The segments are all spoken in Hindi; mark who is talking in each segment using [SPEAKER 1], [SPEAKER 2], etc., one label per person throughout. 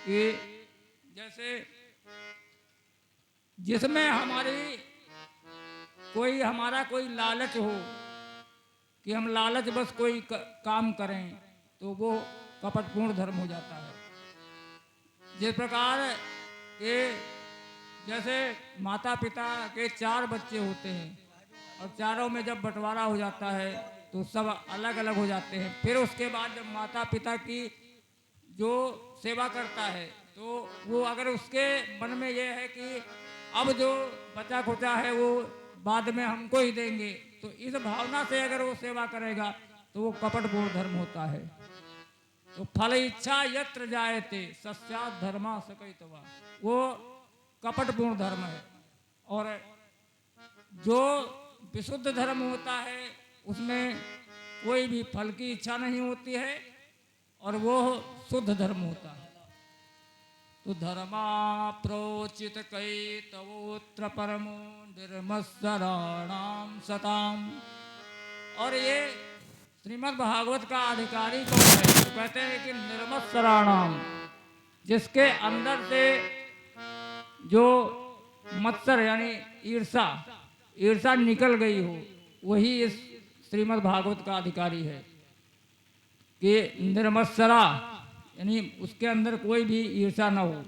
[SPEAKER 1] कि जैसे जिसमें हमारा कोई लालच हो कि हम लालच बस कोई काम करें तो वो कपटपूर्ण धर्म हो जाता है। जिस प्रकार के जैसे माता पिता के 4 बच्चे होते हैं और चारों में जब बंटवारा हो जाता है तो सब अलग अलग हो जाते हैं। फिर उसके बाद जब माता पिता की जो सेवा करता है तो वो अगर उसके मन में ये है कि अब जो बचा खुचा है वो बाद में हमको ही देंगे, तो इस भावना से अगर वो सेवा करेगा तो वो कपटपूर्ण धर्म होता है। तो फल इच्छा यत्र जायते सस्यात् धर्मा सकैतवा, वो कपटपूर्ण धर्म है। और जो विशुद्ध धर्म होता है उसमें कोई भी फल की इच्छा नहीं होती है और वो शुद्ध धर्म होता है। तो धर्मा प्रोचित कैतवोत्र परमो निर्मत्सराणाम सताम। और ये श्रीमद् भागवत का अधिकारी कौन है? तो कहते हैं कि निर्मत्सराणाम, जिसके अंदर से जो मत्सर यानी ईर्षा निकल गई हो, वही इस श्रीमद् भागवत का अधिकारी है। कि निर्मत्सरा यानी उसके अंदर कोई भी ईर्षा न हो,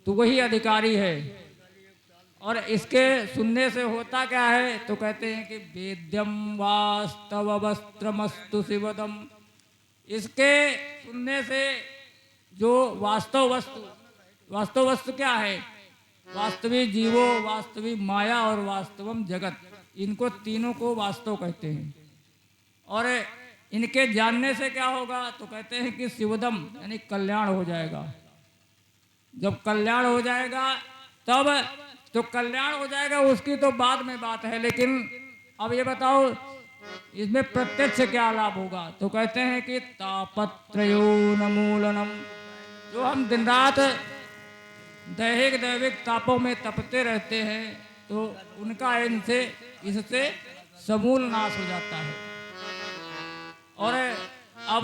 [SPEAKER 1] तो वही अधिकारी है। और इसके सुनने से होता क्या है? तो कहते हैं कि वेद्यम वास्तव वस्त्रमस्तु शिवदम। इसके सुनने से जो वास्तव वस्तु क्या है? वास्तविक जीवो, वास्तविक माया और वास्तवम जगत, इनको तीनों को वास्तव कहते हैं। और इनके जानने से क्या होगा? तो कहते हैं कि शिवदम यानी कल्याण हो जाएगा। जब कल्याण हो जाएगा तब तो कल्याण हो जाएगा, उसकी तो बाद में बात है। लेकिन अब ये बताओ इसमें प्रत्यक्ष क्या लाभ होगा? तो कहते हैं कि तापत्रयोन्मूलनम, जो हम दिन रात दैविक तापों में तपते रहते हैं तो उनका इससे समूल नाश हो जाता है। और अब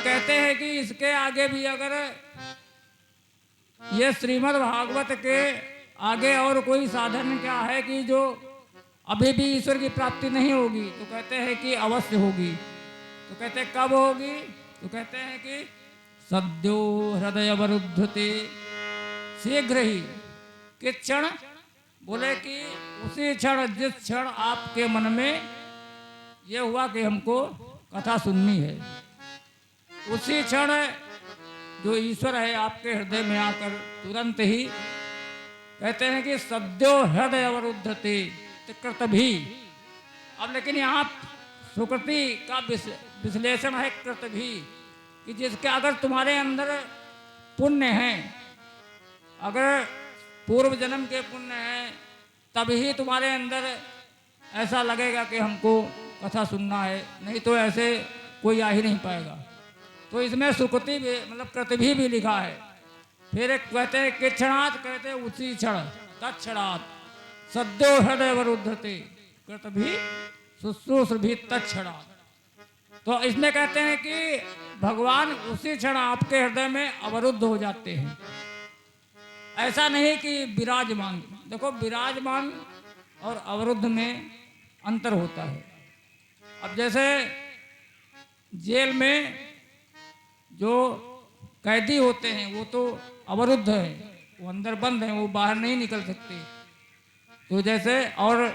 [SPEAKER 1] कहते हैं कि इसके आगे भी अगर ये श्रीमद् भागवत के आगे और कोई साधन क्या है कि जो अभी भी ईश्वर की प्राप्ति नहीं होगी? तो कहते हैं कि अवश्य होगी। तो कहते हैं कब होगी? तो कहते हैं कि सद्यो हृदय अवरुद्धते, शीघ्र ही के क्षण, बोले कि उसी क्षण जिस क्षण आपके मन में यह हुआ कि हमको कथा सुननी है, उसी क्षण जो ईश्वर है आपके हृदय में आकर तुरंत ही कहते हैं कि सद्यो हृदय अवरुद्धते कृत भी। अब लेकिन यहाँ सुकृति का विश्लेषण है कृत भी, कि जिसके अगर तुम्हारे अंदर पुण्य है, अगर पूर्व जन्म के पुण्य है, तभी तुम्हारे अंदर ऐसा लगेगा कि हमको कथा सुनना है, नहीं तो ऐसे कोई आ ही नहीं पाएगा। तो इसमें सुकृति भी मतलब कृति भी लिखा है। फिर कहते हैं कि क्षणात्, कहते हैं उसी क्षण, तत्क्षणात् सद्यो हृदय अवरुद्धते कृत भी शुश्रूष भी तत्क्षणात्। तो इसमें कहते हैं कि भगवान उसी क्षण आपके हृदय में अवरुद्ध हो जाते हैं। ऐसा नहीं कि विराजमान, देखो विराजमान और अवरुद्ध में अंतर होता है। अब जैसे जेल में जो कैदी होते हैं वो तो अवरुद्ध है, वो अंदर बंद है, वो बाहर नहीं निकल सकते। तो जैसे और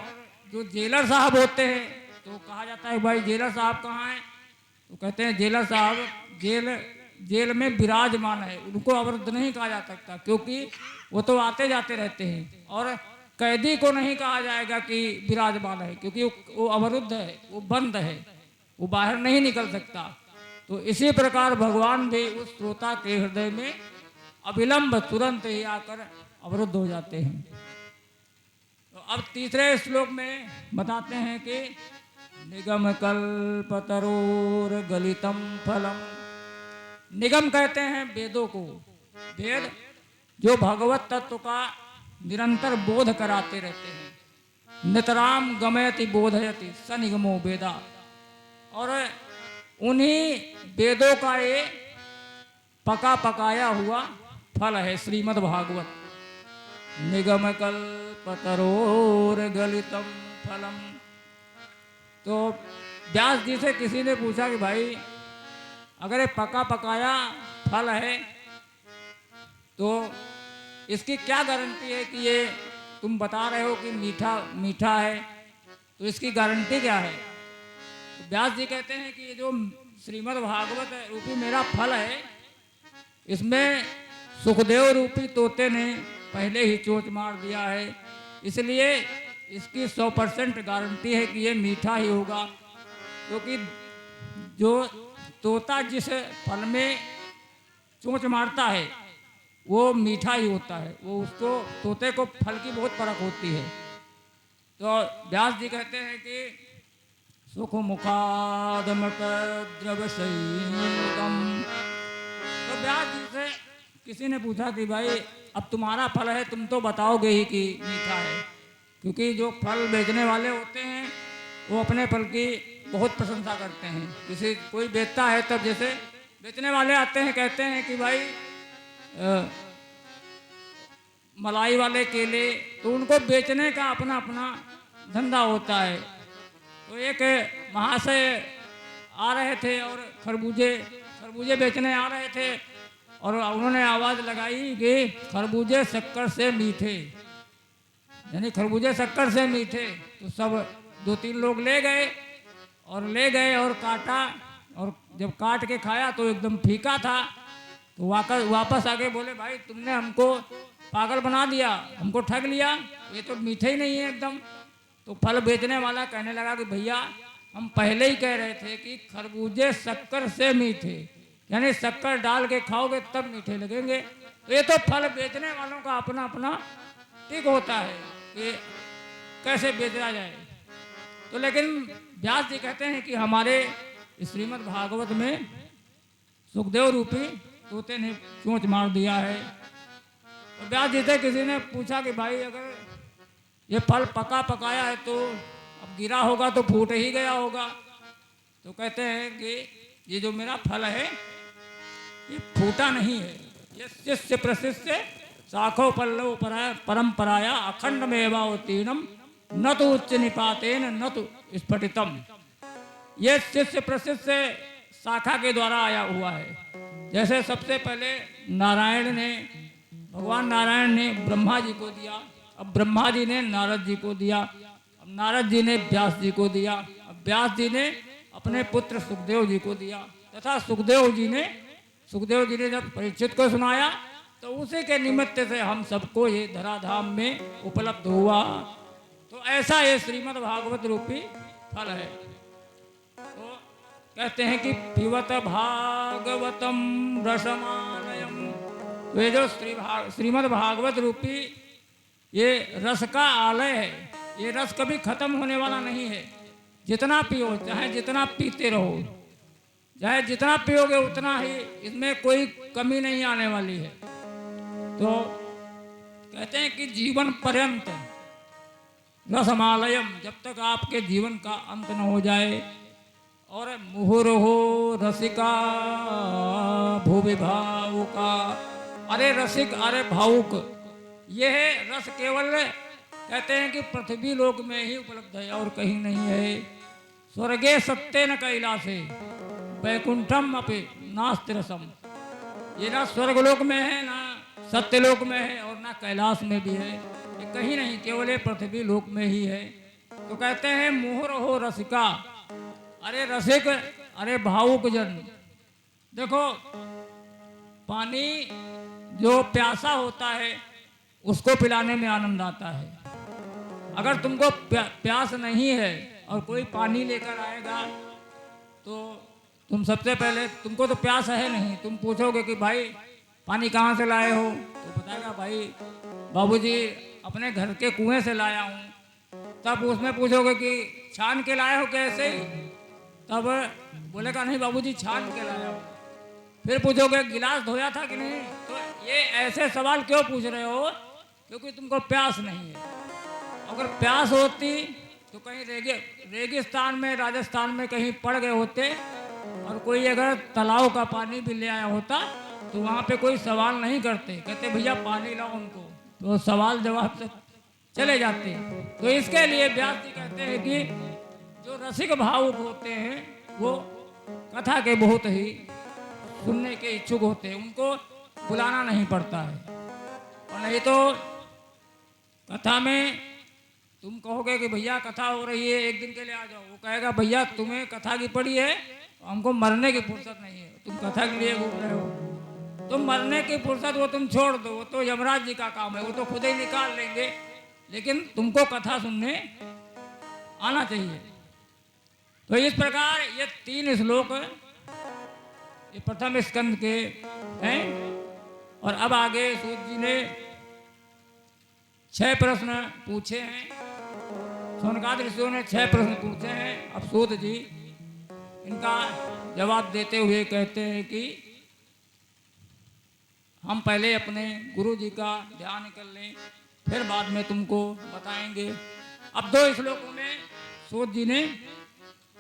[SPEAKER 1] जो जेलर साहब होते हैं तो कहा जाता है भाई जेलर साहब कहाँ हैं? तो कहते हैं जेलर साहब जेल में विराजमान है, उनको अवरुद्ध नहीं कहा जा सकता, क्योंकि वो तो आते जाते रहते हैं। और कैदी को नहीं कहा जाएगा कि विराजमान है, क्योंकि वो अवरुद्ध है, वो बंद है, वो बाहर नहीं निकल सकता। तो इसी प्रकार भगवान भी उस श्रोता के हृदय में अविलंब तुरंत ही आकर अवरुद्ध हो जाते हैं। तो अब तीसरे श्लोक में बताते हैं कि निगम कल्पतरोर गलितम फलम। निगम कहते हैं वेदों को, वेद जो भगवत तत्व का निरंतर बोध कराते रहते हैं। नितराम गमयति बोधयति स निगमो वेदा। और उन्हीं वेदों का ये पका पकाया हुआ फल है श्रीमद् भागवत। निगम कल्पतरोर गलितम फलम। तो व्यास जी से किसी ने पूछा कि भाई अगर ये पका पकाया फल है तो इसकी क्या गारंटी है कि ये तुम बता रहे हो कि मीठा मीठा है, तो इसकी गारंटी क्या है? तो व्यास जी कहते हैं कि ये जो श्रीमद् भागवत रूपी मेरा फल है, इसमें सुखदेव रूपी तोते ने पहले ही चोंच मार दिया है, इसलिए इसकी 100% गारंटी है कि ये मीठा ही होगा। क्योंकि जो तोता जिस फल में चोंच मारता है वो मीठा ही होता है, वो उसको तोते को फल की बहुत परख होती है। तो व्यास जी कहते हैं कि सुख मुखादमक द्रवशयितम। तो व्यास जी से किसी ने पूछा कि भाई अब तुम्हारा फल है, तुम तो बताओगे ही कि मीठा है। क्योंकि जो फल बेचने वाले होते हैं वो अपने फल की बहुत प्रशंसा करते हैं। किसी कोई बेचता है तब जैसे बेचने वाले आते हैं, कहते हैं कि भाई मलाई वाले केले, तो उनको बेचने का अपना अपना धंधा होता है। तो एक महाशय आ रहे थे और खरबूजे बेचने आ रहे थे और उन्होंने आवाज़ लगाई कि खरबूजे शक्कर से मीठे, यानी खरबूजे शक्कर से मीठे। तो सब 2-3 लोग ले गए और काटा, और जब काट के खाया तो एकदम फीका था। तो वापस आके बोले भाई तुमने हमको पागल बना दिया, हमको ठग लिया, ये तो मीठे ही नहीं है एकदम। तो फल बेचने वाला कहने लगा कि भैया हम पहले ही कह रहे थे कि खरबूजे शक्कर से मीठे, यानी शक्कर डाल के खाओगे तब मीठे लगेंगे। तो ये तो फल बेचने वालों का अपना अपना ठीक होता है कि कैसे बेचा जाए। तो लेकिन व्यास जी कहते हैं कि हमारे श्रीमद् भागवत में सुखदेव रूपी तोते ने चोंच मार दिया है। तो व्यास जी से किसी ने पूछा कि भाई अगर ये फल पका पकाया है तो अब गिरा होगा तो फूट ही गया होगा। तो कहते हैं कि ये जो मेरा फल है ये फूटा नहीं है, ये शिष्य प्रशिष्य शाखो पल्लव परंपराया अखंड मेवावतीर्णम न तो उच्च निपातेन न तो स्फटितम। ये शिष्य प्रशिष्य शाखा के द्वारा आया हुआ है। जैसे सबसे पहले भगवान नारायण ने ब्रह्मा जी को दिया, अब ब्रह्मा जी ने नारद जी को दिया, अब नारद जी ने व्यास जी को दिया, अब व्यास जी ने अपने पुत्र सुखदेव जी को दिया, तथा सुखदेव जी ने जब परीक्षित को सुनाया तो उसी के निमित्त से हम सबको ये धराधाम में उपलब्ध हुआ। तो ऐसा ये श्रीमद् भागवत रूपी फल है। तो कहते हैं कि पिबत भागवतम रसमालयम। वे जो श्रीमद् भागवत रूपी ये रस का आलय है, ये रस कभी खत्म होने वाला नहीं है। जितना पियो, चाहे जितना पीते रहो, चाहे जितना पियोगे उतना ही, इसमें कोई कमी नहीं आने वाली है। तो कहते हैं कि जीवन पर्यंत रसमालयम, जब तक आपके जीवन का अंत न हो जाए। और मुहुर्हो रसिका भूवि भावुका। अरे रसिक, अरे भावुक, यह रस केवल कहते हैं कि पृथ्वी लोक में ही उपलब्ध है और कहीं नहीं है। स्वर्गे सत्य न कैलासे वैकुंठम अपि नास्ति रसम। ये ना स्वर्गलोक में है, ना सत्यलोक में है, और ना कैलाश में भी है, ये कहीं नहीं, केवल ये पृथ्वी लोक में ही है। तो कहते हैं मुहुर्हो रसिका, अरे रसिक, अरे भावुक जन। देखो पानी जो प्यासा होता है उसको पिलाने में आनंद आता है। अगर तुमको प्यास नहीं है और कोई पानी लेकर आएगा तो तुम सबसे पहले, तुमको तो प्यास है नहीं, तुम पूछोगे कि भाई पानी कहाँ से लाए हो, तो बताएगा भाई बाबूजी अपने घर के कुएं से लाया हूँ। तब उसमें पूछोगे कि छान के लाए हो कैसे, तब बोलेगा नहीं बाबूजी छान के लाया हूँ। फिर पूछोगे गिलास धोया था कि नहीं, तो ये ऐसे सवाल क्यों पूछ रहे हो, क्योंकि तुमको प्यास नहीं है। अगर प्यास होती तो कहीं रेगिस्तान में, राजस्थान में कहीं पड़ गए होते और कोई अगर तालाब का पानी भी ले आया होता तो वहाँ पे कोई सवाल नहीं करते, कहते भैया पानी लाओ उनको, तो सवाल जवाब से चले जाते। तो इसके लिए व्यास जी कहते हैं कि जो रसिक भावुक होते हैं वो कथा के बहुत ही सुनने के इच्छुक होते हैं, उनको बुलाना नहीं पड़ता है। और नहीं तो कथा में तुम कहोगे कि भैया कथा हो रही है, एक दिन के लिए आ जाओ, वो कहेगा भैया तुम्हें कथा की पड़ी है, हमको मरने की फुर्सत नहीं है, तुम कथा के लिए घूम रहे हो। तुम मरने की फुर्सत वो तुम छोड़ दो, वो तो यमराज जी का काम है, वो तो खुद ही निकाल लेंगे, लेकिन तुमको कथा सुनने आना चाहिए। तो इस प्रकार ये 3 श्लोक ये प्रथम स्कंद के हैं। और अब आगे सूत जी ने 6 प्रश्न पूछे हैं, शौनकादि ऋषियों ने 6 प्रश्न पूछे हैं। अब सूत जी इनका जवाब देते हुए कहते हैं कि हम पहले अपने गुरु जी का ध्यान कर लें, फिर बाद में तुमको बताएंगे। अब 2 श्लोकों में सूत जी ने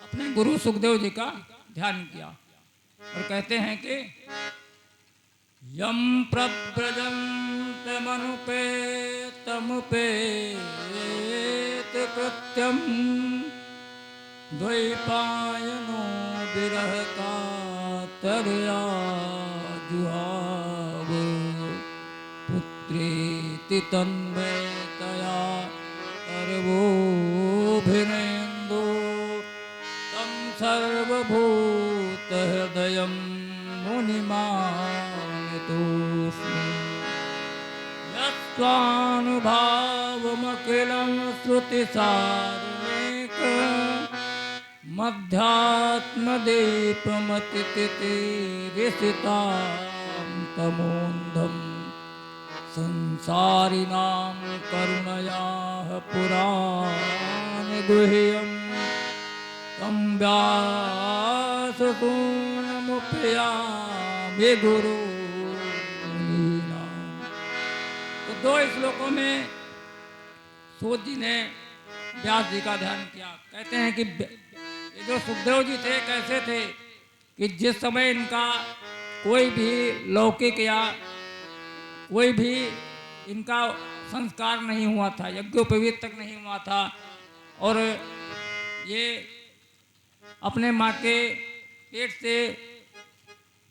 [SPEAKER 1] अपने गुरु सुखदेव जी का ध्यान किया और कहते हैं कि यम प्रव्रजंत मनुपेतमुपेत कृत्यम द्वैपायनो विरह कातरया जुहाव पुत्रेति तन्मयतया सर्वोभिनेन्दो तं सर्वभूत हृदयं मुनिमानतोऽस्मि यस्त्वानुभावमखिलं श्रुतिसारमेक मध्यात्मदीपमतितिरिसितां तमोन्धं संसारिणां करुणयाः पुराणगुह्यं तं व्याससूनुमुपयामि गुरूणाम्। तो 2 श्लोकों में सूत जी ने व्यास जी का ध्यान किया। कहते हैं कि ये जो सुखदेव जी थे कैसे थे कि जिस समय इनका कोई भी लौकिक या कोई भी इनका संस्कार नहीं हुआ था, यज्ञोपवीत तक नहीं हुआ था, और ये अपने माँ के पेट से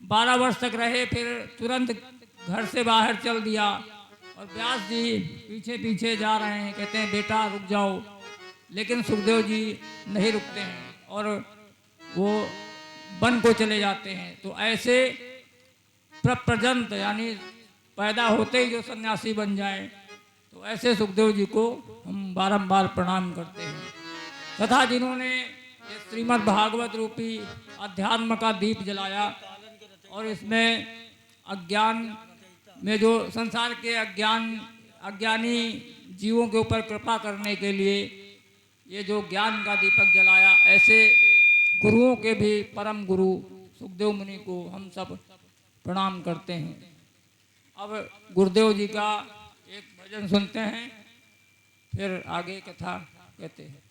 [SPEAKER 1] 12 वर्ष तक रहे, फिर तुरंत घर से बाहर चल दिया। और व्यास जी पीछे पीछे जा रहे हैं, कहते हैं बेटा रुक जाओ, लेकिन सुखदेव जी नहीं रुकते हैं और वो वन को चले जाते हैं। तो ऐसे प्रप्रजंत यानी पैदा होते ही जो सन्यासी बन जाए, तो ऐसे सुखदेव जी को हम बारंबार प्रणाम करते हैं। तथा जिन्होंने ये श्रीमद् भागवत रूपी अध्यात्म का दीप जलाया और इसमें अज्ञान में जो संसार के अज्ञानी जीवों के ऊपर कृपा करने के लिए ये जो ज्ञान का दीपक जलाया, ऐसे गुरुओं के भी परम गुरु सुखदेव मुनि को हम सब प्रणाम करते हैं। अब गुरुदेव जी का एक भजन सुनते हैं, फिर आगे कथा कहते हैं।